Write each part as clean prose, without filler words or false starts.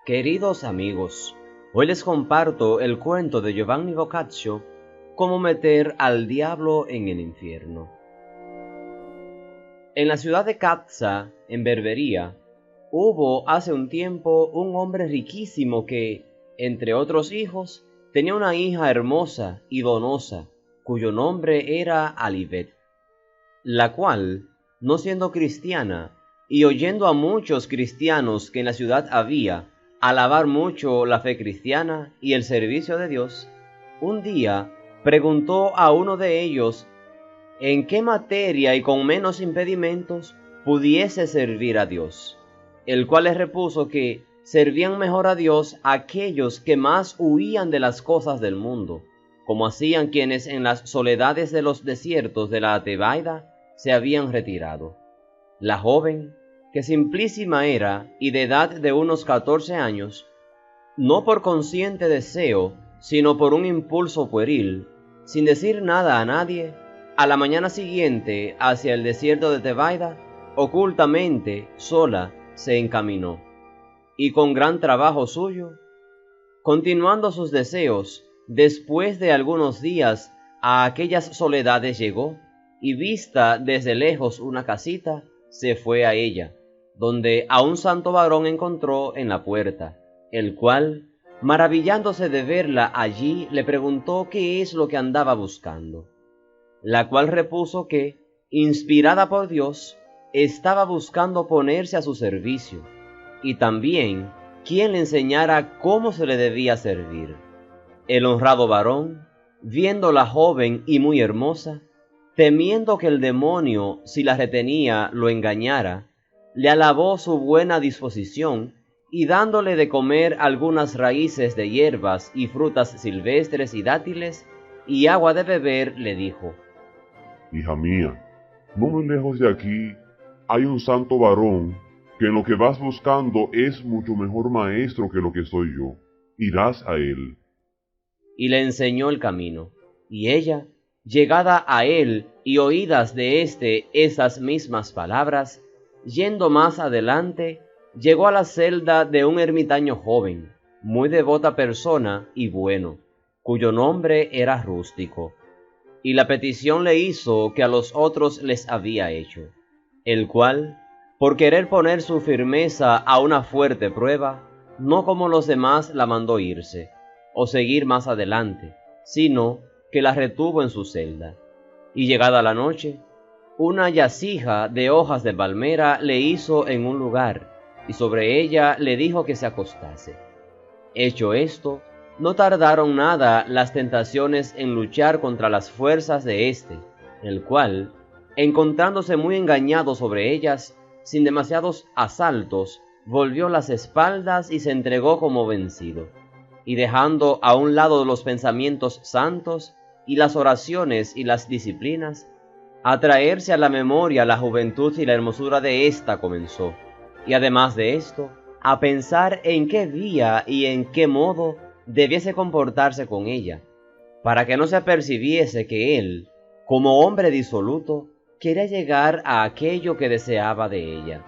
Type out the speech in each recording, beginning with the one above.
Queridos amigos, hoy les comparto el cuento de Giovanni Boccaccio, Cómo meter al diablo en el infierno. En la ciudad de Cazza, en Berbería, hubo hace un tiempo un hombre riquísimo que, entre otros hijos, tenía una hija hermosa y donosa, cuyo nombre era Alibet, la cual, no siendo cristiana, y oyendo a muchos cristianos que en la ciudad había, alabar mucho la fe cristiana y el servicio de Dios, un día preguntó a uno de ellos en qué materia y con menos impedimentos pudiese servir a Dios, el cual les repuso que servían mejor a Dios aquellos que más huían de las cosas del mundo, como hacían quienes en las soledades de los desiertos de la Tebaida se habían retirado. La joven, que simplísima era y de edad de unos 14 años, no por consciente deseo, sino por un impulso pueril, sin decir nada a nadie, a la mañana siguiente hacia el desierto de Tebaida, ocultamente, sola, se encaminó, y con gran trabajo suyo, continuando sus deseos, después de algunos días a aquellas soledades llegó, y vista desde lejos una casita, se fue a ella, donde a un santo varón encontró en la puerta, el cual, maravillándose de verla allí, le preguntó qué es lo que andaba buscando, la cual repuso que, inspirada por Dios, estaba buscando ponerse a su servicio, y también quien le enseñara cómo se le debía servir. El honrado varón, viéndola joven y muy hermosa, temiendo que el demonio, si la retenía, lo engañara, le alabó su buena disposición, y dándole de comer algunas raíces de hierbas y frutas silvestres y dátiles, y agua de beber, le dijo: Hija mía, no muy lejos de aquí hay un santo varón que en lo que vas buscando es mucho mejor maestro que lo que soy yo. Irás a él. Y le enseñó el camino, y ella, llegada a él y oídas de éste esas mismas palabras, yendo más adelante, llegó a la celda de un ermitaño joven, muy devota persona y bueno, cuyo nombre era Rústico, y la petición le hizo que a los otros les había hecho, el cual, por querer poner su firmeza a una fuerte prueba, no como los demás la mandó irse, o seguir más adelante, sino que la retuvo en su celda. Y llegada la noche, una yacija de hojas de palmera le hizo en un lugar, y sobre ella le dijo que se acostase. Hecho esto, no tardaron nada las tentaciones en luchar contra las fuerzas de éste, el cual, encontrándose muy engañado sobre ellas, sin demasiados asaltos, volvió las espaldas y se entregó como vencido, y dejando a un lado los pensamientos santos y las oraciones y las disciplinas, a traerse a la memoria la juventud y la hermosura de ésta comenzó, y además de esto, a pensar en qué día y en qué modo debiese comportarse con ella, para que no se apercibiese que él, como hombre disoluto, quería llegar a aquello que deseaba de ella.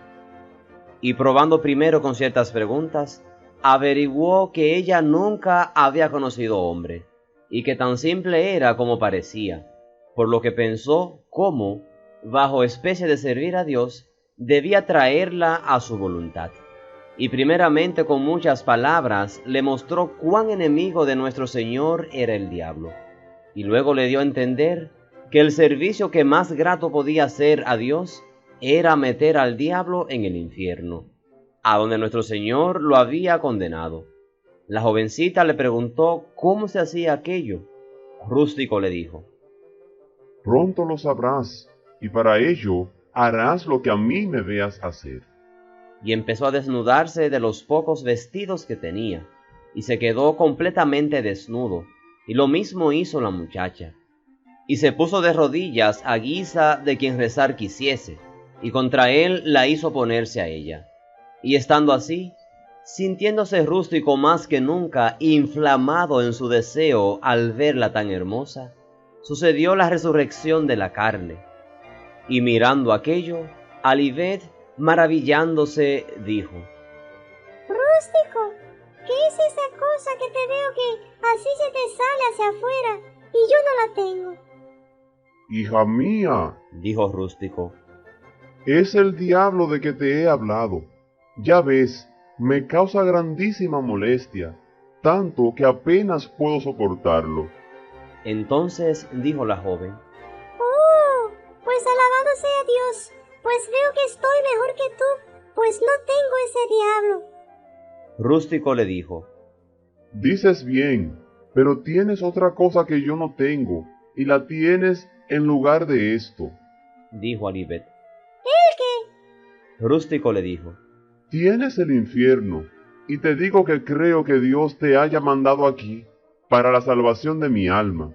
Y probando primero con ciertas preguntas, averiguó que ella nunca había conocido hombre, y que tan simple era como parecía, por lo que pensó cómo, bajo especie de servir a Dios, debía traerla a su voluntad. Y primeramente con muchas palabras le mostró cuán enemigo de nuestro Señor era el diablo, y luego le dio a entender que el servicio que más grato podía hacer a Dios era meter al diablo en el infierno, a donde nuestro Señor lo había condenado. La jovencita le preguntó cómo se hacía aquello. Rústico le dijo: Pronto lo sabrás, y para ello harás lo que a mí me veas hacer. Y empezó a desnudarse de los pocos vestidos que tenía, y se quedó completamente desnudo, y lo mismo hizo la muchacha. Y se puso de rodillas a guisa de quien rezar quisiese, y contra él la hizo ponerse a ella. Y estando así, sintiéndose Rústico más que nunca inflamado en su deseo al verla tan hermosa, sucedió la resurrección de la carne. Y mirando aquello, Alibet, maravillándose, dijo: Rústico, ¿qué es esa cosa que te veo que así se te sale hacia afuera y yo no la tengo? Hija mía, dijo Rústico. es el diablo de que te he hablado. Ya ves, me causa grandísima molestia, tanto que apenas puedo soportarlo. Entonces dijo la joven: ¡Oh! Pues alabado sea Dios, pues veo que estoy mejor que tú, pues no tengo ese diablo. Rústico le dijo: Dices bien, pero tienes otra cosa que yo no tengo, y la tienes en lugar de esto. Dijo Alibet. ¿El qué? Rústico le dijo: Tienes el infierno, y te digo que creo que Dios te haya mandado aquí para la salvación de mi alma,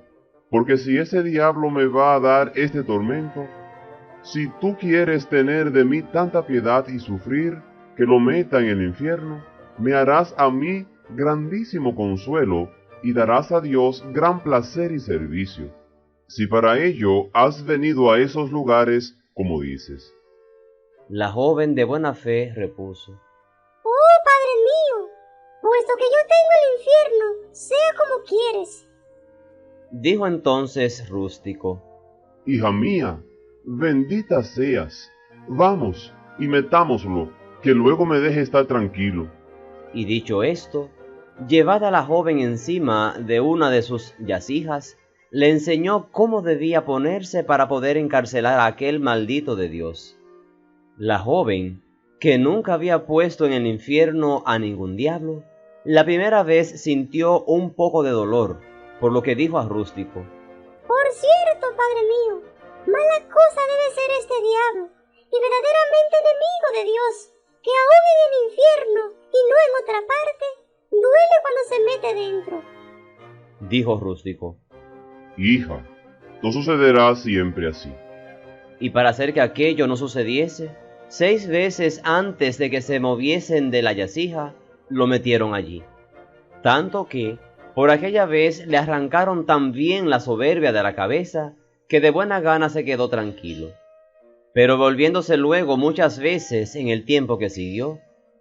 porque si ese diablo me va a dar este tormento, si tú quieres tener de mí tanta piedad y sufrir que lo meta en el infierno, me harás a mí grandísimo consuelo y darás a Dios gran placer y servicio, si para ello has venido a esos lugares como dices. La joven de buena fe repuso: ¡Oh, Padre mío! Puesto que yo tengo el infierno, sea como quieres. Dijo entonces Rústico: Hija mía, bendita seas, vamos y metámoslo, que luego me deje estar tranquilo. Y dicho esto, llevada la joven encima de una de sus yacijas, le enseñó cómo debía ponerse para poder encarcelar a aquel maldito de Dios. La joven, que nunca había puesto en el infierno a ningún diablo, la primera vez sintió un poco de dolor, por lo que dijo a Rústico: Por cierto, Padre mío, mala cosa debe ser este diablo, y verdaderamente enemigo de Dios, que aún en el infierno y no en otra parte, duele cuando se mete dentro. Dijo Rústico. Hija, no sucederá siempre así. Y para hacer que aquello no sucediese, 6 veces antes de que se moviesen de la yacija, lo metieron allí. Tanto que, por aquella vez le arrancaron tan bien la soberbia de la cabeza, que de buena gana se quedó tranquilo. Pero volviéndose luego muchas veces en el tiempo que siguió,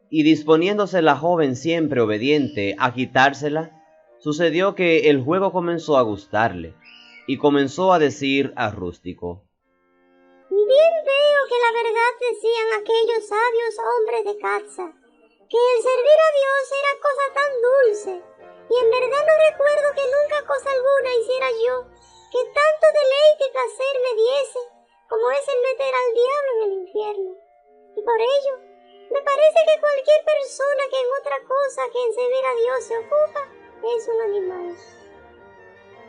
y disponiéndose la joven siempre obediente a quitársela, sucedió que el juego comenzó a gustarle, y comenzó a decir a Rústico: Bien veo que la verdad decían aquellos sabios hombres de Catza, que el servir a Dios era cosa tan dulce, y en verdad no recuerdo que nunca cosa alguna hiciera yo, que tanto deleite y placer me diese, como es el meter al diablo en el infierno. Y por ello, me parece que cualquier persona que en otra cosa que en servir a Dios se ocupa, es un animal.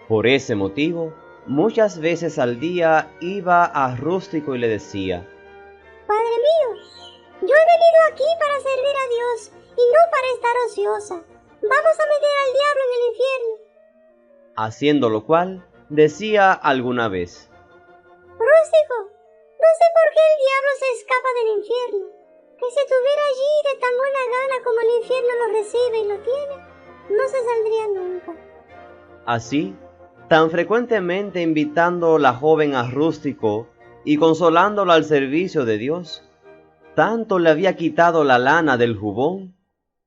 Por ese motivo, muchas veces al día iba a Rústico y le decía: Padre mío, yo he venido aquí para servir a Dios y no para estar ociosa. Vamos a meter al diablo en el infierno. Haciendo lo cual, decía alguna vez: Rústico, no sé por qué el diablo se escapa del infierno, que si estuviera allí de tan buena gana como el infierno lo recibe y lo tiene, no se saldría nunca. Así, tan frecuentemente invitando la joven a Rústico y consolándolo al servicio de Dios, tanto le había quitado la lana del jubón,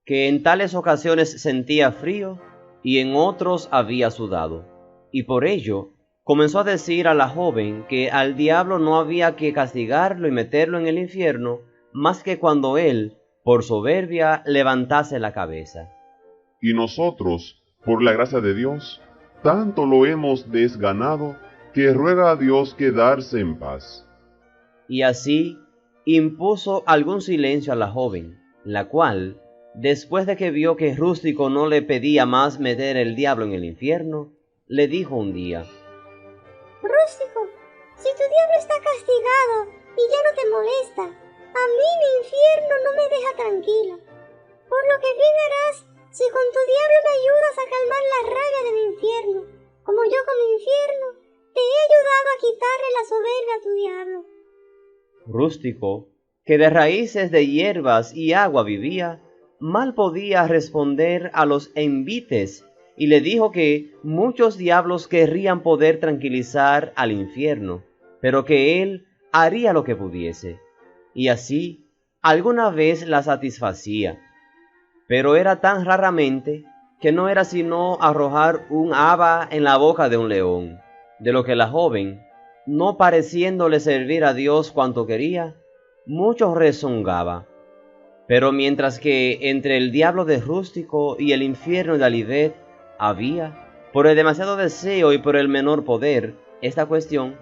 que en tales ocasiones sentía frío y en otros había sudado, y por ello comenzó a decir a la joven que al diablo no había que castigarlo y meterlo en el infierno más que cuando él, por soberbia, levantase la cabeza. Y nosotros, por la gracia de Dios, tanto lo hemos desganado, que ruega a Dios quedarse en paz. Y así impuso algún silencio a la joven, la cual, después de que vio que Rústico no le pedía más meter el diablo en el infierno, le dijo un día: Rústico, si tu diablo está castigado y ya no te molesta, a mí mi infierno no me deja tranquila. Por lo que bien harás si con tu diablo me ayudas a calmar la rabia del infierno, como yo con mi infierno te he ayudado a quitarle la soberbia a tu diablo. Rústico, que de raíces de hierbas y agua vivía, mal podía responder a los envites, y le dijo que muchos diablos querrían poder tranquilizar al infierno, pero que él haría lo que pudiese, y así alguna vez la satisfacía. pero era tan raramente que no era sino arrojar un haba en la boca de un león, de lo que la joven, no pareciéndole servir a Dios cuanto quería, mucho rezongaba. Pero mientras que entre el diablo de Rústico y el infierno de Alivet había, por el demasiado deseo y por el menor poder, esta cuestión,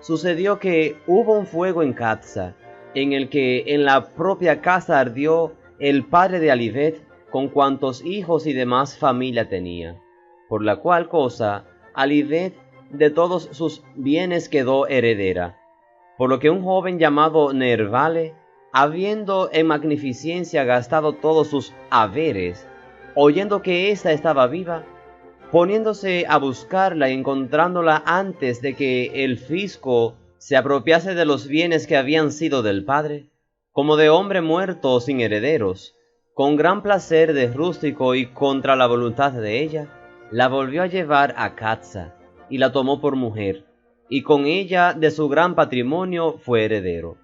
sucedió que hubo un fuego en Catza, en el que en la propia casa ardió el padre de Alivet con cuantos hijos y demás familia tenía, por la cual cosa Alivet de todos sus bienes quedó heredera, por lo que un joven llamado Nervale, habiendo en magnificencia gastado todos sus haberes, oyendo que ésta estaba viva, poniéndose a buscarla y encontrándola antes de que el fisco se apropiase de los bienes que habían sido del padre, como de hombre muerto sin herederos, con gran placer de Rústico y contra la voluntad de ella, la volvió a llevar a Catza y la tomó por mujer, y con ella de su gran patrimonio fue heredero.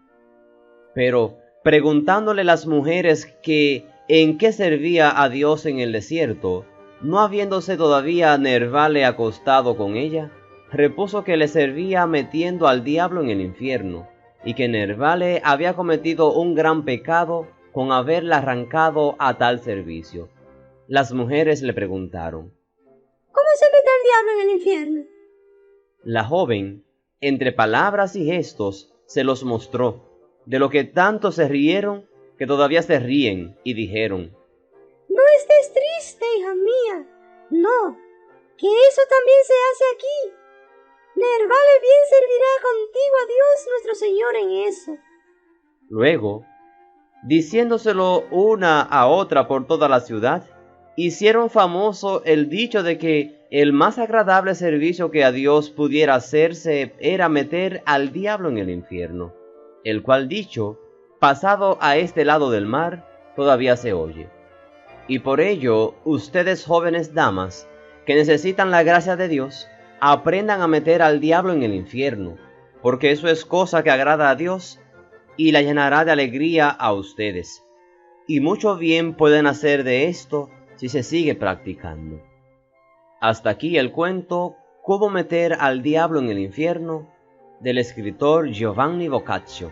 Pero preguntándole las mujeres que en qué servía a Dios en el desierto, no habiéndose todavía Nervale acostado con ella, repuso que le servía metiendo al diablo en el infierno, y que Nervale había cometido un gran pecado con haberla arrancado a tal servicio. Las mujeres le preguntaron: ¿Cómo se mete el diablo en el infierno? La joven, entre palabras y gestos, se los mostró, de lo que tanto se rieron que todavía se ríen, y dijeron: No estés triste, hija mía. No, que eso también se hace aquí. Nervale bien servirá contigo a Dios nuestro Señor en eso. Luego, diciéndoselo una a otra por toda la ciudad, hicieron famoso el dicho de que el más agradable servicio que a Dios pudiera hacerse era meter al diablo en el infierno, el cual dicho, pasado a este lado del mar, todavía se oye. Y por ello, ustedes jóvenes damas, que necesitan la gracia de Dios, aprendan a meter al diablo en el infierno, porque eso es cosa que agrada a Dios y la llenará de alegría a ustedes. Y mucho bien pueden hacer de esto si se sigue practicando. Hasta aquí el cuento «Cómo meter al diablo en el infierno» del escritor Giovanni Boccaccio.